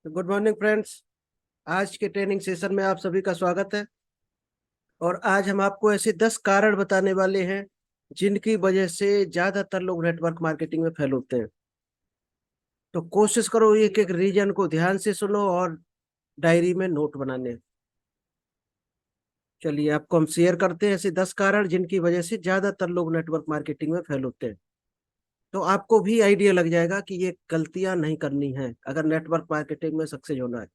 Good morning friends. आज के training session में आप सभी का स्वागत है। और आज हम आपको ऐसे 10 कारण बताने वाले हैं जिनकी वजह से ज्यादातर लोग नेटवर्क मार्केटिंग में फेल होते हैं। तो कोशिश करो एक एक रीजन को ध्यान से सुनो और डायरी में नोट बनाने। चलिए आपको हम शेयर करते हैं ऐसे 10 कारण जिनकी वजह से ज्यादातर लोग नेटवर्क मार्केटिंग में फेल होते हैं। तो आपको भी आइडिया लग जाएगा कि ये गलतियां नहीं करनी है अगर नेटवर्क मार्केटिंग में सक्सेस होना है।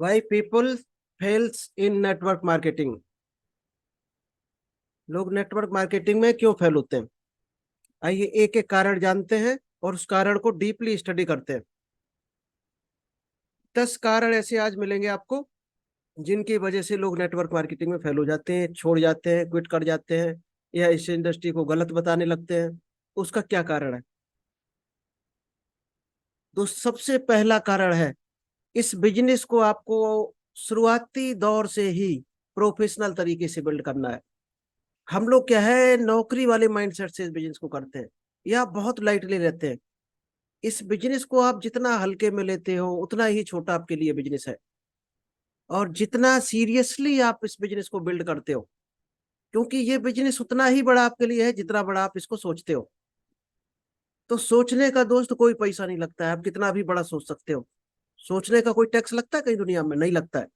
Why people fails in network marketing. लोग नेटवर्क मार्केटिंग में क्यों फेल होते हैं, आइए एक एक कारण जानते हैं और उस कारण को डीपली स्टडी करते हैं। 10 कारण ऐसे आज मिलेंगे आपको जिनकी वजह से लोग नेटवर्क मार्केटिंग में फेल हो जाते हैं, छोड़ जाते हैं, क्विट कर जाते हैं या इस इंडस्ट्री को गलत बताने लगते हैं। उसका क्या कारण है? तो सबसे पहला कारण है, इस बिजनेस को आपको शुरुआती दौर से ही प्रोफेशनल तरीके से बिल्ड करना है। हम लोग क्या है, नौकरी वाले माइंडसेट से इस बिजनेस को करते हैं या बहुत लाइटली रहते हैं। इस बिजनेस को आप जितना हल्के में लेते हो उतना ही छोटा आपके लिए बिजनेस है। और जितना सीरियसली आप इस बिजनेस को बिल्ड करते हो, क्योंकि ये बिजनेस उतना ही बड़ा आपके लिए है जितना बड़ा आप इसको सोचते हो। तो सोचने का दोस्त कोई पैसा नहीं लगता है, आप कितना भी बड़ा सोच सकते हो। सोचने का कोई टैक्स लगता है कहीं दुनिया में? नहीं लगता है।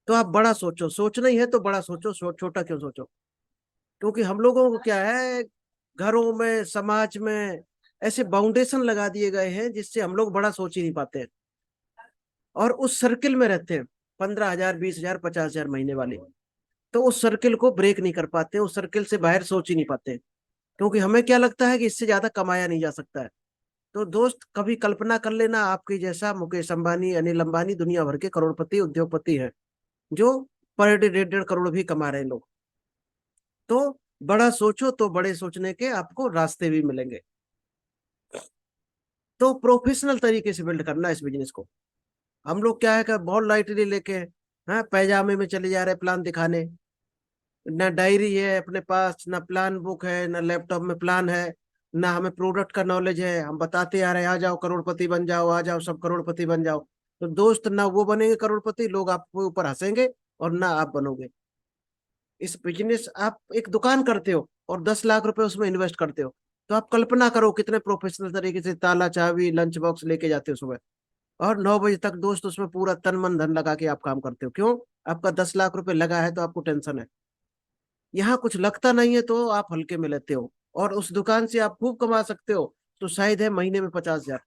तो आप बड़ा सोचो, सोचना ही है तो बड़ा सोचो, छोटा क्यों सोचो? क्योंकि हम लोगों को क्या है, घरों में समाज में ऐसे बाउंडेशन लगा दिए गए हैं जिससे हम लोग बड़ा सोच ही नहीं पाते हैं। और उस सर्किल में रहते हैं, 15,000, 20,000, 50,000 महीने वाले। तो उस सर्किल को ब्रेक नहीं कर पाते, उस सर्किल से बाहर सोच ही नहीं पाते, क्योंकि हमें क्या लगता है कि इससे ज्यादा कमाया नहीं जा सकता है। तो दोस्त कभी कल्पना कर लेना, आपके जैसा मुकेश अंबानी, अनिल अंबानी दुनिया भर के करोड़पति उद्योगपति हैं जो पर डे 1.5 करोड़ भी कमा रहे हैं लोग। तो बड़ा सोचो तो बड़े सोचने के आपको रास्ते भी मिलेंगे। तो प्रोफेशनल तरीके से बिल्ड करना इस बिजनेस को। हम लोग क्या है कि बहुत लाइटली लेके, हाँ, पैजामे में चले जा रहे प्लान दिखाने। ना डायरी है अपने पास, ना प्लान बुक है, ना लैपटॉप में प्लान है, ना हमें प्रोडक्ट का नॉलेज है। हम बताते आ रहे हैं आ जाओ करोड़पति बन जाओ, आ जाओ सब करोड़पति बन जाओ। तो दोस्त ना वो बनेंगे करोड़पति, लोग आपके ऊपर हंसेंगे, और ना आप बनोगे। इस बिजनेस, आप एक दुकान करते हो और 10 लाख रुपए उसमें इन्वेस्ट करते हो, तो आप कल्पना करो कितने प्रोफेशनल तरीके से ताला चाबी लंच बॉक्स लेके जाते हो सुबह। और 9 बजे तक दोस्त उसमें पूरा तन मन धन लगा के आप काम करते हो। क्यों? आपका 10 लाख रुपए लगा है तो आपको टेंशन है। यहाँ कुछ लगता नहीं है तो आप हल्के में लेते हो, और उस दुकान से आप खूब कमा सकते हो। तो शायद है महीने में 50,000।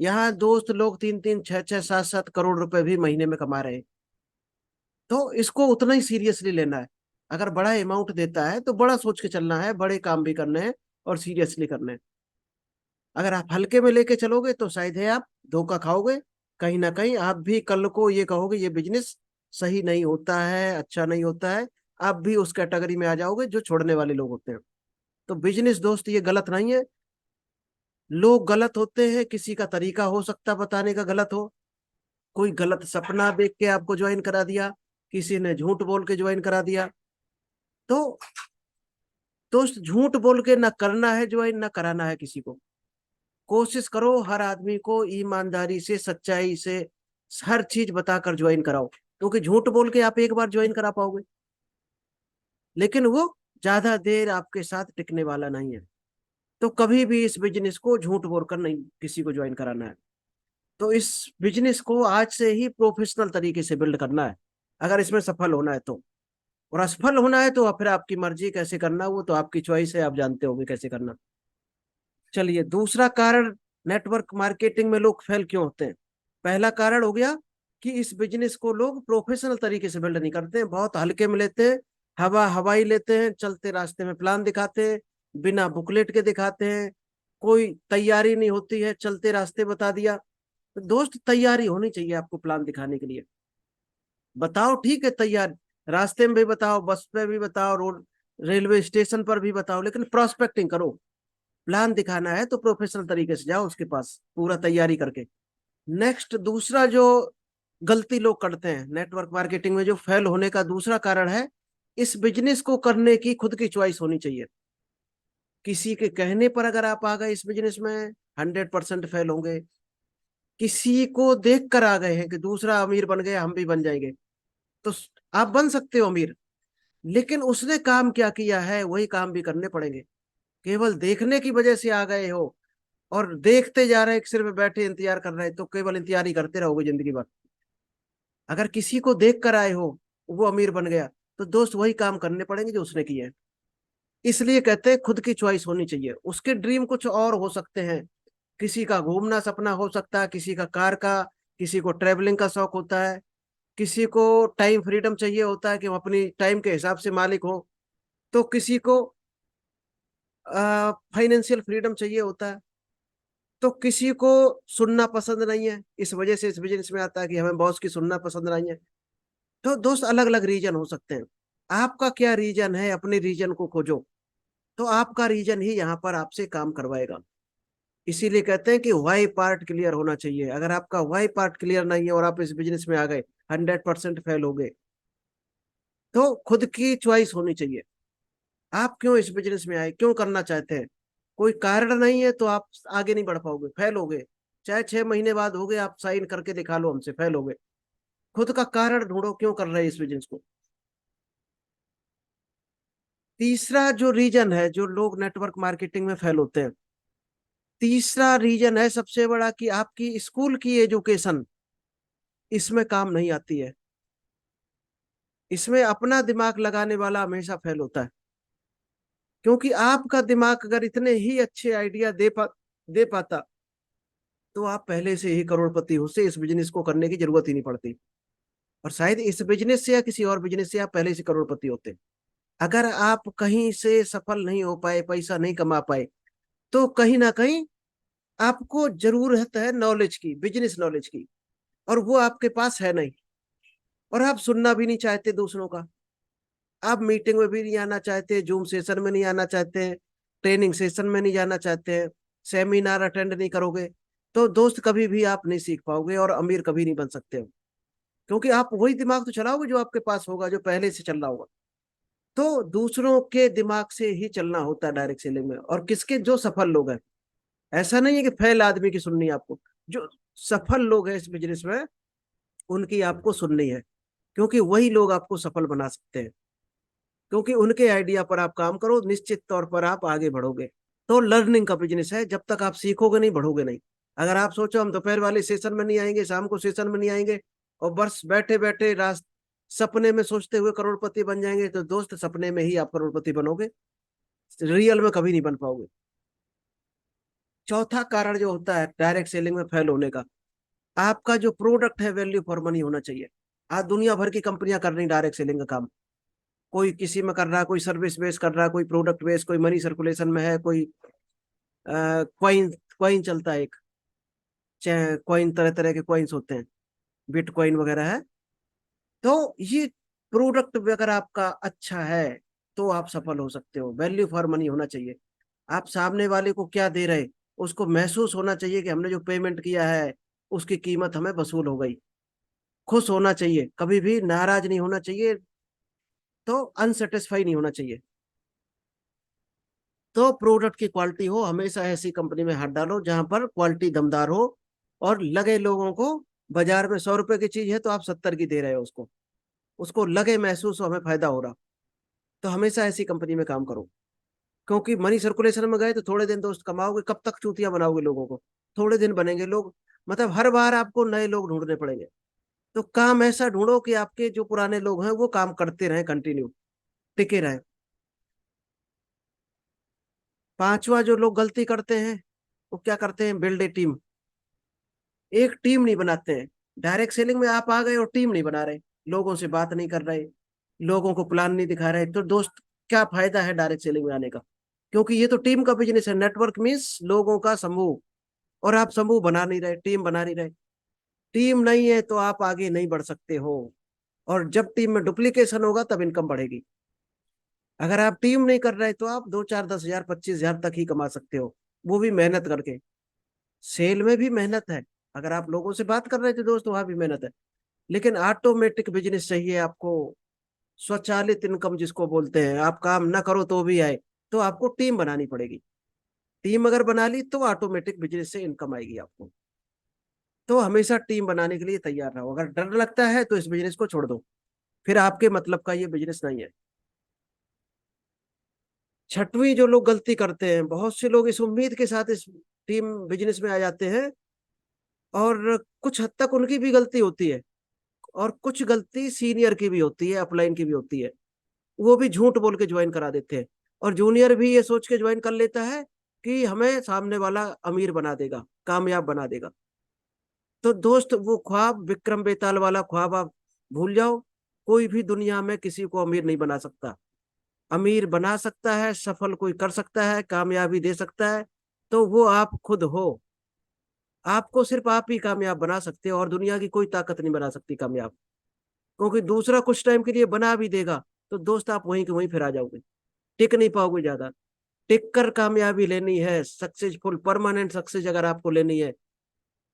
यहाँ दोस्त लोग 3-3, 6-6, 7-7 करोड़ रुपए भी महीने में कमा रहे हैं। तो इसको उतना ही सीरियसली लेना है। अगर बड़ा अमाउंट देता है तो बड़ा सोच के चलना है, बड़े काम भी करने हैं और सीरियसली करने हैं। अगर आप हल्के में लेके चलोगे तो शायद है आप धोखा खाओगे। कहीं ना कहीं आप भी कल को ये कहोगे ये बिजनेस सही नहीं होता है, अच्छा नहीं होता है। आप भी उस कैटेगरी में आ जाओगे जो छोड़ने वाले लोग होते हैं। तो बिजनेस दोस्त ये गलत नहीं है। लोग गलत होते हैं, किसी का तरीका हो सकता है बताने का गलत हो। कोई गलत सपना देख के आपको ज्वाइन करा दिया, किसी ने झूठ बोल के ज्वाइन करा दिया। तो दोस्त झूठ बोल के ना करना है ज्वाइन, ना कराना है किसी को। कोशिश करो हर आदमी को ईमानदारी से, सच्चाई से हर चीज बताकर ज्वाइन कराओ, क्योंकि झूठ बोल के आप एक बार ज्वाइन करा पाओगे, लेकिन वो ज्यादा देर आपके साथ टिकने वाला नहीं है। तो कभी भी इस बिजनेस को झूठ बोलकर नहीं किसी को ज्वाइन कराना है। तो इस बिजनेस को आज से ही प्रोफेशनल तरीके से बिल्ड करना है अगर इसमें सफल होना है तो। और असफल होना है तो फिर आपकी मर्जी, कैसे करना वो तो आपकी चॉइस है, आप जानते होंगे कैसे करना। चलिए दूसरा कारण, नेटवर्क मार्केटिंग में लोग फेल क्यों होते हैं। पहला कारण हो गया कि इस बिजनेस को लोग प्रोफेशनल तरीके से बिल्ड नहीं करते हैं, बहुत हल्के में लेते हैं, हवाई लेते हैं, चलते रास्ते में प्लान दिखाते हैं, बिना बुकलेट के दिखाते हैं। कोई तैयारी नहीं होती है, चलते रास्ते बता दिया। तो दोस्त तैयारी होनी चाहिए आपको प्लान दिखाने के लिए। बताओ ठीक है, तैयार रास्ते में भी बताओ, बस पे भी बताओ, रोड रेलवे स्टेशन पर भी बताओ, लेकिन प्रोस्पेक्टिंग करो। प्लान दिखाना है तो प्रोफेशनल तरीके से जाओ उसके पास पूरा तैयारी करके। नेक्स्ट दूसरा जो गलती लोग करते हैं नेटवर्क मार्केटिंग में, जो फेल होने का दूसरा कारण है, इस बिजनेस को करने की खुद की चॉइस होनी चाहिए। किसी के कहने पर अगर आप आ गए इस बिजनेस में, 100% फेल होंगे। किसी को देख कर आ गए हैं कि दूसरा अमीर बन गया, हम भी बन जाएंगे। तो आप बन सकते हो अमीर, लेकिन उसने काम क्या किया है वही काम भी करने पड़ेंगे। केवल देखने की वजह से आ गए हो और देखते जा रहे हैं, सिर्फ बैठे इंतजार कर रहे हैं, तो केवल इंतजार ही करते रहोगे जिंदगी भर। अगर किसी को देख कर आए हो, वो अमीर बन गया, तो दोस्त वही काम करने पड़ेंगे जो उसने किए हैं। इसलिए कहते हैं खुद की चॉइस होनी चाहिए। उसके ड्रीम कुछ और हो सकते हैं, किसी का घूमना सपना हो सकता है, किसी का कार का, किसी को ट्रेवलिंग का शौक होता है, किसी को टाइम फ्रीडम चाहिए होता है कि वो अपनी टाइम के हिसाब से मालिक हो, तो किसी को फाइनेंशियल फ्रीडम चाहिए होता है, तो किसी को सुनना पसंद नहीं है, इस वजह से इस बिजनेस में आता है कि हमें बॉस की सुनना पसंद नहीं है। तो दोस्त अलग अलग रीजन हो सकते हैं। आपका क्या रीजन है, अपने रीजन को खोजो, तो आपका रीजन ही यहाँ पर आपसे काम करवाएगा। इसीलिए कहते हैं कि वाई पार्ट क्लियर होना चाहिए। अगर आपका वाई पार्ट क्लियर नहीं है और आप इस बिजनेस में आ गए, 100% फेल हो गए। तो खुद की चॉइस होनी चाहिए। आप क्यों इस बिजनेस में आए, क्यों करना चाहते हैं? कोई कारण नहीं है तो आप आगे नहीं बढ़ पाओगे, फेल हो गए। चाहे 6 महीने बाद हो गए, आप साइन करके दिखा लो हमसे, फेल हो गए। खुद का कारण ढूंढो, क्यों कर रहे हैं इस बिजनेस को। तीसरा जो रीजन है, जो लोग नेटवर्क मार्केटिंग में फेल होते हैं, तीसरा रीजन है सबसे बड़ा कि आपकी स्कूल की एजुकेशन इसमें काम नहीं आती है। इसमें अपना दिमाग लगाने वाला हमेशा फेल होता है। क्योंकि आपका दिमाग अगर इतने ही अच्छे आइडिया दे पाता, तो आप पहले से ही करोड़पति हो, से इस बिजनेस को करने की जरूरत ही नहीं पड़ती। और शायद इस बिजनेस से या किसी और बिजनेस से आप पहले से करोड़पति होते। अगर आप कहीं से सफल नहीं हो पाए, पैसा नहीं कमा पाए, तो कहीं ना कहीं आपको जरूरत है नॉलेज की, बिजनेस नॉलेज की, और वो आपके पास है नहीं। और आप सुनना भी नहीं चाहते दूसरों का, आप मीटिंग में भी नहीं आना चाहते, जूम सेशन में नहीं आना चाहते, ट्रेनिंग सेशन में नहीं जाना चाहते, सेमिनार अटेंड नहीं करोगे, तो दोस्त कभी भी आप नहीं सीख पाओगे और अमीर कभी नहीं बन सकते हो। क्योंकि आप वही दिमाग तो चलाओगे जो आपके पास होगा, जो पहले से चल रहा होगा। तो दूसरों के दिमाग से ही चलना होता है डायरेक्ट सेलिंग में। और किसके, जो सफल लोग हैं, ऐसा नहीं है कि फेल आदमी की सुननी है आपको। जो सफल लोग हैं इस बिजनेस में, उनकी आपको सुननी है। क्योंकि वही लोग आपको सफल बना सकते हैं। क्योंकि उनके आइडिया पर आप काम करो, निश्चित तौर पर आप आगे बढ़ोगे। तो लर्निंग का बिजनेस है, जब तक आप सीखोगे नहीं, बढ़ोगे नहीं। अगर आप सोचो हम दोपहर वाले सेशन में नहीं आएंगे, शाम को सेशन में नहीं आएंगे, और बस बैठे बैठे रात सपने में सोचते हुए करोड़पति बन जाएंगे, तो दोस्त सपने में ही आप करोड़पति बनोगे, रियल में कभी नहीं बन पाओगे। चौथा कारण जो होता है डायरेक्ट सेलिंग में फेल होने का, आपका जो प्रोडक्ट है वैल्यू फॉर मनी होना चाहिए। आज दुनिया भर की कंपनियां कर रही डायरेक्ट सेलिंग का काम। कोई किसी में कर रहा है, कोई सर्विस बेस कर रहा है, कोई प्रोडक्ट बेस, कोई मनी सर्कुलेशन में है, कोई क्वाइन क्वाइन चलता है एक, क्वाइन, तरह तरह के क्वाइंस होते हैं, बिटकॉइन वगैरह है। तो ये प्रोडक्ट अगर आपका अच्छा है, तो आप सफल हो सकते हो। वैल्यू फॉर मनी होना चाहिए। आप सामने वाले को क्या दे रहे, उसको महसूस होना चाहिए कि हमने जो पेमेंट किया है उसकी कीमत हमें वसूल हो गई। खुश होना चाहिए, कभी भी नाराज नहीं होना चाहिए, तो अनसेटिस्फाई नहीं होना चाहिए। तो प्रोडक्ट की क्वालिटी हो, हमेशा ऐसी कंपनी में हाथ डालो जहां पर क्वालिटी दमदार हो, और लगे लोगों को, बाजार में 100 रुपए की चीज है तो आप 70 की दे रहे हो उसको, उसको लगे, महसूस हो हमें फायदा हो रहा। तो हमेशा ऐसी कंपनी में काम करो। क्योंकि मनी सर्कुलेशन में गए तो थोड़े दिन दोस्त कमाओगे, कब तक चूतियां बनाओगे लोगों को? थोड़े दिन बनेंगे लोग, मतलब हर बार आपको नए लोग ढूंढने पड़ेंगे। तो काम ऐसा ढूंढो कि आपके जो पुराने लोग हैं वो काम करते रहें, कंटिन्यू टिके रहें। पांचवा जो लोग गलती करते हैं, वो क्या करते हैं, बिल्ड ए टीम। एक टीम नहीं बनाते हैं। डायरेक्ट सेलिंग में आप आ गए और टीम नहीं बना रहे, लोगों से बात नहीं कर रहे, लोगों को प्लान नहीं दिखा रहे, तो दोस्त क्या फायदा है डायरेक्ट सेलिंग में आने का? क्योंकि ये तो टीम का बिजनेस है। नेटवर्क मीन्स लोगों का समूह, और आप समूह बना नहीं रहे, टीम बना नहीं रहे। टीम नहीं है तो आप आगे नहीं बढ़ सकते हो। और जब टीम में डुप्लीकेशन होगा तब इनकम बढ़ेगी। अगर आप टीम नहीं कर रहे तो आप 2 4 10 हजार 25 हजार तक ही कमा सकते हो, वो भी मेहनत करके। सेल में भी मेहनत है, अगर आप लोगों से बात कर रहे थे दोस्त, वहां भी मेहनत है। लेकिन ऑटोमेटिक बिजनेस चाहिए आपको, स्वचालित इनकम जिसको बोलते हैं, आप काम ना करो तो भी आए। तो आपको टीम बनानी पड़ेगी। टीम अगर बना ली तो ऑटोमेटिक बिजनेस से इनकम आएगी आपको। तो हमेशा टीम बनाने के लिए तैयार रहो। अगर डर लगता है तो इस बिजनेस को छोड़ दो, फिर आपके मतलब का ये बिजनेस नहीं है। छठवीं जो लोग गलती करते हैं, बहुत से लोग इस उम्मीद के साथ इस टीम बिजनेस में आ जाते हैं, और कुछ हद तक उनकी भी गलती होती है, और कुछ गलती सीनियर की भी होती है, अपलाइन की भी होती है। वो भी झूठ बोल के ज्वाइन करा देते हैं, और जूनियर भी ये सोच के ज्वाइन कर लेता है कि हमें सामने वाला अमीर बना देगा, कामयाब बना देगा। तो दोस्त, वो ख्वाब, विक्रम बेताल वाला ख्वाब आप भूल जाओ। कोई भी दुनिया में किसी को अमीर नहीं बना सकता। अमीर बना सकता है, सफल कोई कर सकता है, कामयाबी दे सकता है, तो वो आप खुद हो। आपको सिर्फ आप ही कामयाब बना सकते हो, और दुनिया की कोई ताकत नहीं बना सकती कामयाब। क्योंकि दूसरा कुछ टाइम के लिए बना भी देगा तो दोस्त आप वहीं के वहीं फिर आ जाओगे, टिक नहीं पाओगे ज्यादा। टिक कर कामयाबी लेनी है, सक्सेसफुल परमानेंट सक्सेस अगर आपको लेनी है,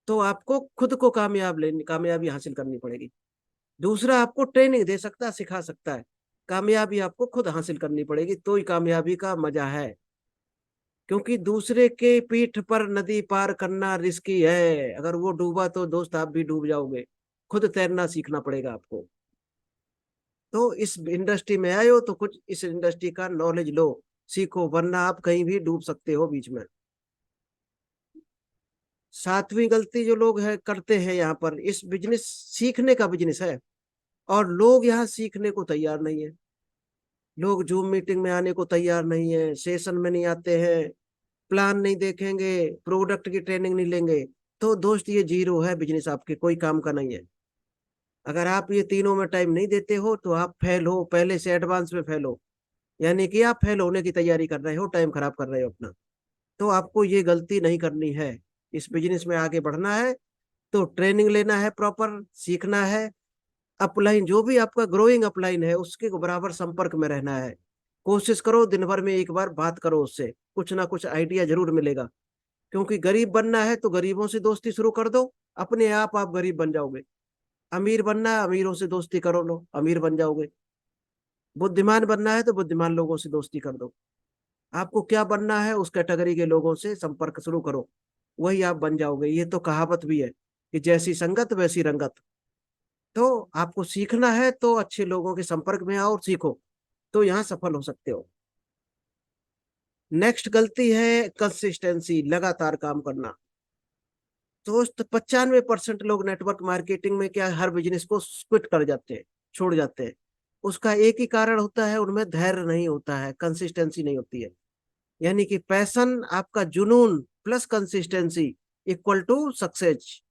तो आपको खुद को कामयाबी हासिल करनी पड़ेगी। दूसरा आपको ट्रेनिंग दे सकता है, सिखा सकता है। कामयाबी आपको खुद हासिल करनी पड़ेगी, तो ही कामयाबी का मजा है। क्योंकि दूसरे के पीठ पर नदी पार करना रिस्की है, अगर वो डूबा तो दोस्त आप भी डूब जाओगे। खुद तैरना सीखना पड़ेगा आपको। तो इस इंडस्ट्री में आए हो तो कुछ इस इंडस्ट्री का नॉलेज लो, सीखो, वरना आप कहीं भी डूब सकते हो बीच में। सातवीं गलती जो लोग है करते हैं यहाँ पर, इस बिजनेस सीखने का बिजनेस है, और लोग यहाँ सीखने को तैयार नहीं है। लोग जूम मीटिंग में आने को तैयार नहीं है, सेशन में नहीं आते हैं, प्लान नहीं देखेंगे, प्रोडक्ट की ट्रेनिंग नहीं लेंगे। तो दोस्त, ये जीरो है बिजनेस, आपके कोई काम का नहीं है। अगर आप ये तीनों में टाइम नहीं देते हो तो आप फेल हो, पहले से एडवांस में फेल हो। यानी कि आप फेल होने की तैयारी कर रहे हो, टाइम खराब कर रहे हो अपना। तो आपको ये गलती नहीं करनी है। इस बिजनेस में आगे बढ़ना है तो ट्रेनिंग लेना है, प्रॉपर सीखना है। अपलाइन जो भी आपका ग्रोइंग अपलाइन है उसके बराबर संपर्क में रहना है। कोशिश करो दिन भर में एक बार बात करो उससे, कुछ ना कुछ आइडिया जरूर मिलेगा। क्योंकि गरीब बनना है तो गरीबों से दोस्ती शुरू कर दो, अपने आप गरीब बन जाओगे। अमीर बनना है, अमीरों से दोस्ती करो लो, अमीर बन जाओगे। बुद्धिमान बनना है तो बुद्धिमान लोगों से दोस्ती कर दो। आपको क्या बनना है उस कैटेगरी के लोगों से संपर्क शुरू करो, वही आप बन जाओगे। ये तो कहावत भी है कि जैसी संगत वैसी रंगत। तो आपको सीखना है तो अच्छे लोगों के संपर्क में आओ और सीखो, तो यहाँ सफल हो सकते हो। नेक्स्ट गलती है कंसिस्टेंसी, लगातार काम करना। दोस्त, 95% लोग नेटवर्क मार्केटिंग में क्या हर बिजनेस को क्विट कर जाते हैं, छोड़ जाते हैं। उसका एक ही कारण होता है, उनमें धैर्य नहीं होता है, कंसिस्टेंसी नहीं होती है। यानी कि पैशन, आपका जुनून plus consistency equal to success.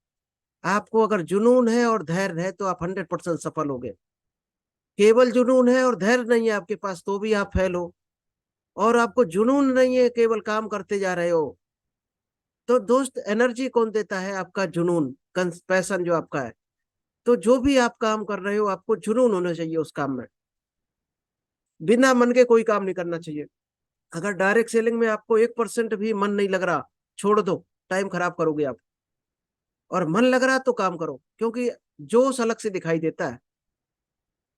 आपको अगर जुनून है और धैर्य है तो आप 100% सफल हो गए। केवल जुनून है और धैर्य नहीं है आपके पास तो भी आप फेल हो। और आपको जुनून नहीं है, केवल काम करते जा रहे हो। तो दोस्त, एनर्जी कौन देता है? आपका जुनून, पैशन जो आपका है। तो जो भी आप काम कर रहे हो आपको जुनून होना चाहिए उस काम में। बिना मन के कोई काम नहीं करना चाहिए। अगर डायरेक्ट सेलिंग में आपको 1% भी मन नहीं लग रहा, छोड़ दो, टाइम खराब करोगे आप। और मन लग रहा तो काम करो, क्योंकि जोश अलग से दिखाई देता है।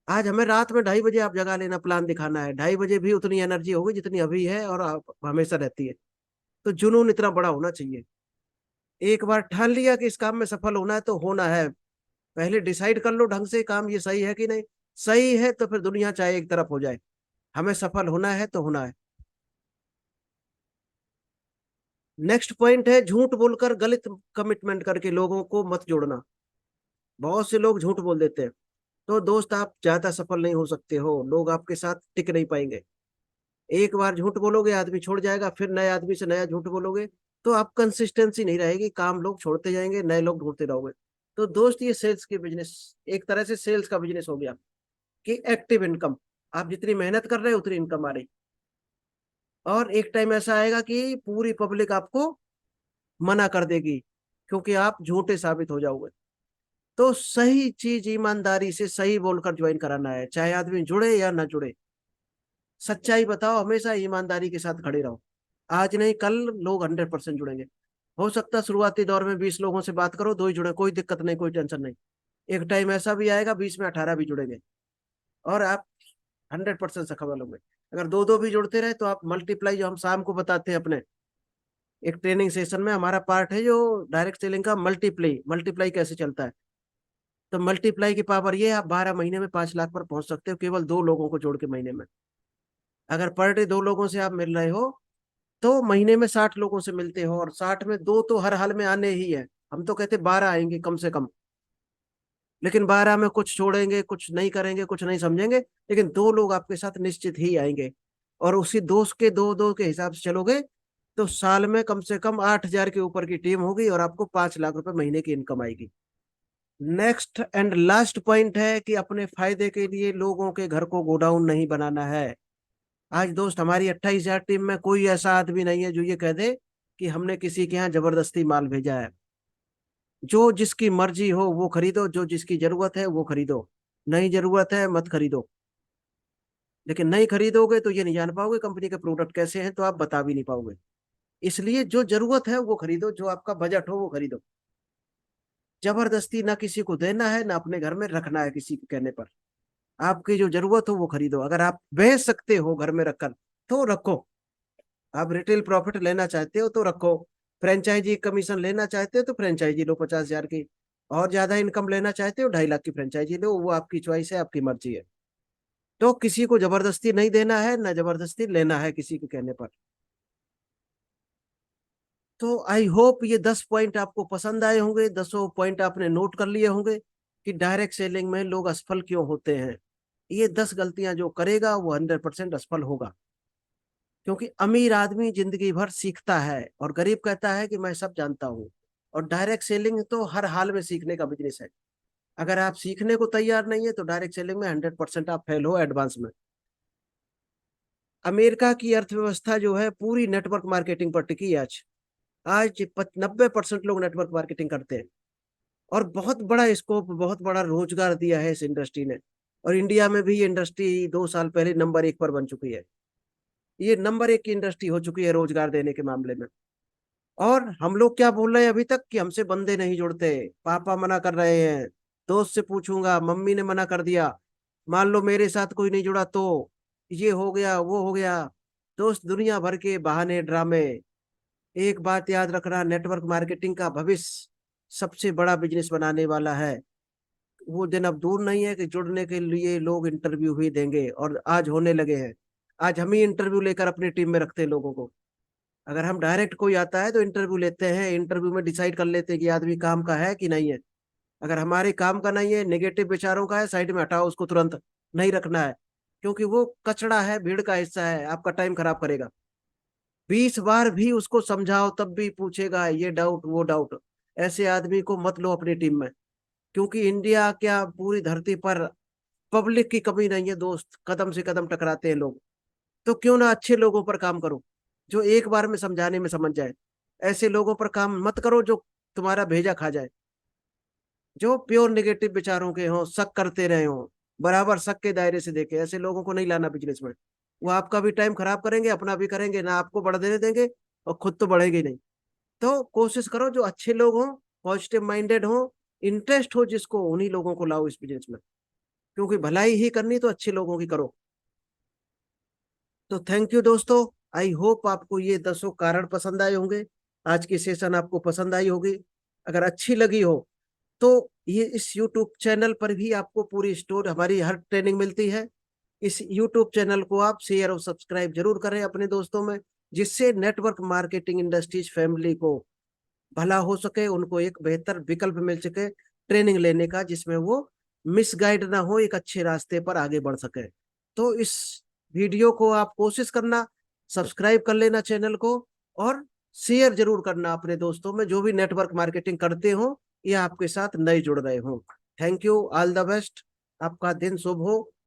आज हमें रात में 2:30 बजे आप जगा लेना, प्लान दिखाना है, 2:30 बजे भी उतनी एनर्जी होगी जितनी अभी है, और आप हमेशा रहती है। तो जुनून इतना बड़ा होना चाहिए। एक बार ठान लिया कि इस काम में सफल होना है तो होना है। पहले डिसाइड कर लो ढंग से, काम ये सही है कि नहीं। सही है तो फिर दुनिया चाहे एक तरफ हो जाए, हमें सफल होना है तो होना है। नेक्स्ट पॉइंट है झूठ बोलकर गलत कमिटमेंट करके लोगों को मत जोड़ना। बहुत से लोग झूठ बोल देते हैं, तो दोस्त आप ज्यादा सफल नहीं हो सकते हो, लोग आपके साथ टिक नहीं पाएंगे। एक बार झूठ बोलोगे आदमी छोड़ जाएगा, फिर नए आदमी से नया झूठ बोलोगे तो आप कंसिस्टेंसी नहीं रहेगी, काम लोग छोड़ते जाएंगे, नए लोग ढूंढते रहोगे। तो दोस्त, ये सेल्स की बिजनेस एक तरह से सेल्स का बिजनेस हो गया, कि एक्टिव इनकम। आप जितनी मेहनत कर रहे हो उतनी इनकम आ रही। और एक टाइम ऐसा आएगा कि पूरी पब्लिक आपको मना कर देगी, क्योंकि आप झूठे साबित हो जाओगे। तो सही चीज ईमानदारी से सही बोलकर ज्वाइन कराना है, चाहे आदमी जुड़े या ना जुड़े। सच्चाई बताओ, हमेशा ईमानदारी के साथ खड़े रहो। आज नहीं कल लोग 100% जुड़ेंगे। हो सकता है शुरुआती दौर में 20 लोगों से बात करो, दो ही जुड़े, कोई दिक्कत नहीं, कोई टेंशन नहीं। एक टाइम ऐसा भी आएगा 20 में 18 भी जुड़ेंगे, और आप 100% सफल होंगे। अगर दो दो भी जुड़ते रहे तो आप मल्टीप्लाई, जो हम शाम को बताते हैं अपने, एक ट्रेनिंग सेशन में हमारा पार्ट है जो डायरेक्ट सेलिंग का मल्टीप्लाई मल्टीप्लाई कैसे चलता है। तो मल्टीप्लाई की पावर ये है, आप 12 महीने में 5 लाख पर पहुंच सकते हो केवल 2 लोगों को जोड़ के महीने में। अगर पर डे 2 लोगों से आप मिल रहे हो तो महीने में 60 लोगों से मिलते हो, और 60 में दो तो हर हाल में आने ही है। हम तो कहते 12 आएंगे कम से कम, लेकिन 12 में कुछ छोड़ेंगे, कुछ नहीं करेंगे, कुछ नहीं समझेंगे, लेकिन 2 लोग आपके साथ निश्चित ही आएंगे। और उसी दोस्त के दो दो के हिसाब से चलोगे तो साल में कम से कम 8,000 के ऊपर की टीम होगी और आपको 5 लाख रुपए महीने की इनकम आएगी। नेक्स्ट एंड लास्ट पॉइंट है कि अपने फायदे के लिए लोगों के घर को गोडाउन नहीं बनाना है। आज दोस्त हमारी 28,000 टीम में कोई ऐसा आदमी नहीं है जो ये कह दे कि हमने किसी के यहाँ जबरदस्ती माल भेजा है। जो जिसकी मर्जी हो वो खरीदो, जो जिसकी जरूरत है वो खरीदो, नहीं जरूरत है मत खरीदो। लेकिन नहीं खरीदोगे तो ये नहीं जान पाओगे कंपनी के प्रोडक्ट कैसे हैं, तो आप बता भी नहीं पाओगे। इसलिए जो जरूरत है वो खरीदो, जो आपका बजट हो वो खरीदो। जबरदस्ती ना किसी को देना है ना अपने घर में रखना है किसी के कहने पर। आपकी जो जरूरत हो वो खरीदो। अगर आप बेच सकते हो घर में रखकर तो रखो। आप रिटेल प्रॉफिट लेना चाहते हो तो रखो। फ्रेंचाइजी कमीशन लेना चाहते हो तो फ्रेंचाइजी लो 50,000 की। और ज्यादा इनकम लेना चाहते हो 2.5 लाख की फ्रेंचाइजी लो, वो आपकी चॉइस है, आपकी मर्जी है। तो किसी को जबरदस्ती नहीं देना है ना जबरदस्ती लेना है किसी के कहने पर। तो आई होप ये 10 पॉइंट आपको पसंद आए होंगे, 10 पॉइंट आपने नोट कर लिए होंगे कि डायरेक्ट सेलिंग में लोग असफल क्यों होते हैं। ये 10 गलतियां जो करेगा वो 100% असफल होगा। क्योंकि अमीर आदमी जिंदगी भर सीखता है और गरीब कहता है कि मैं सब जानता हूँ। और डायरेक्ट सेलिंग तो हर हाल में सीखने का बिजनेस है। अगर आप सीखने को तैयार नहीं है तो डायरेक्ट सेलिंग में 100% आप फेल हो एडवांस में। अमेरिका की अर्थव्यवस्था जो है पूरी नेटवर्क मार्केटिंग पर टिकी है आज। आज 90% लोग नेटवर्क मार्केटिंग करते हैं। और बहुत बड़ा स्कोप, बहुत बड़ा रोजगार दिया है इस इंडस्ट्री ने। और इंडिया में भी ये इंडस्ट्री 2 साल पहले नंबर 1 पर बन चुकी है। ये नंबर 1 की इंडस्ट्री हो चुकी है रोजगार देने के मामले में। और हम लोग क्या बोल रहे हैं अभी तक कि हमसे बंदे नहीं जुड़ते, पापा मना कर रहे हैं, दोस्त से पूछूंगा, मम्मी ने मना कर दिया, मान लो मेरे साथ कोई नहीं जुड़ा तो ये हो गया वो हो गया। दोस्त दुनिया भर के बहाने ड्रामे। एक बात याद रखना, नेटवर्क मार्केटिंग का भविष्य सबसे बड़ा बिजनेस बनाने वाला है। वो दिन अब दूर नहीं है कि जुड़ने के लिए लोग इंटरव्यू भी देंगे, और आज होने लगे हैं। आज हम ही इंटरव्यू लेकर अपनी टीम में रखते हैं लोगों को। अगर हम डायरेक्ट कोई आता है तो इंटरव्यू लेते हैं, इंटरव्यू में डिसाइड कर लेते हैं कि आदमी काम का है कि नहीं है। अगर हमारे काम का नहीं है, नेगेटिव विचारों का है, साइड में हटाओ उसको तुरंत, नहीं रखना है। क्योंकि वो कचड़ा है, भीड़ का हिस्सा है, आपका टाइम खराब करेगा। 20 बार भी उसको समझाओ तब भी पूछेगा ये डाउट वो डाउट। ऐसे आदमी को मत लो अपनी टीम में। क्योंकि इंडिया क्या पूरी धरती पर पब्लिक की कमी नहीं है दोस्त, कदम से कदम टकराते हैं लोग। तो क्यों ना अच्छे लोगों पर काम करो जो एक बार में समझाने में समझ जाए। ऐसे लोगों पर काम मत करो जो तुम्हारा भेजा खा जाए, जो प्योर नेगेटिव विचारों के हों, शक करते रहे हों, बराबर शक के दायरे से देखे। ऐसे लोगों को नहीं लाना बिजनेस में। वो आपका भी टाइम खराब करेंगे, अपना भी करेंगे, ना आपको बढ़ देने देंगे और खुद तो बढ़ेगी नहीं। तो कोशिश करो जो अच्छे लोग हों, पॉजिटिव माइंडेड हों, इंटरेस्ट हो जिसको, उन्हीं लोगों को लाओ इस बिजनेस में। क्योंकि भलाई ही करनी तो अच्छे लोगों की करो। तो थैंक यू दोस्तों। आई होप आपको ये 10 कारण पसंद आए होंगे। आज की सेशन आपको पसंद आई होगी। अगर अच्छी लगी हो तो ये इस यूट्यूब चैनल पर भी आपको पूरी स्टोर हमारी हर ट्रेनिंग मिलती है। इस यूट्यूब चैनल को आप शेयर और सब्सक्राइब जरूर करें अपने दोस्तों में, जिससे नेटवर्क मार्केटिंग इंडस्ट्रीज फैमिली को भला हो सके, उनको एक बेहतर विकल्प मिल सके ट्रेनिंग लेने का, जिसमें वो मिसगाइड ना हो, एक अच्छे रास्ते पर आगे बढ़ सके। तो इस वीडियो को आप कोशिश करना, सब्सक्राइब कर लेना चैनल को, और शेयर जरूर करना अपने दोस्तों में जो भी नेटवर्क मार्केटिंग करते हो या आपके साथ नए जुड़ रहे हो। Thank you, all the best. आपका दिन शुभ हो।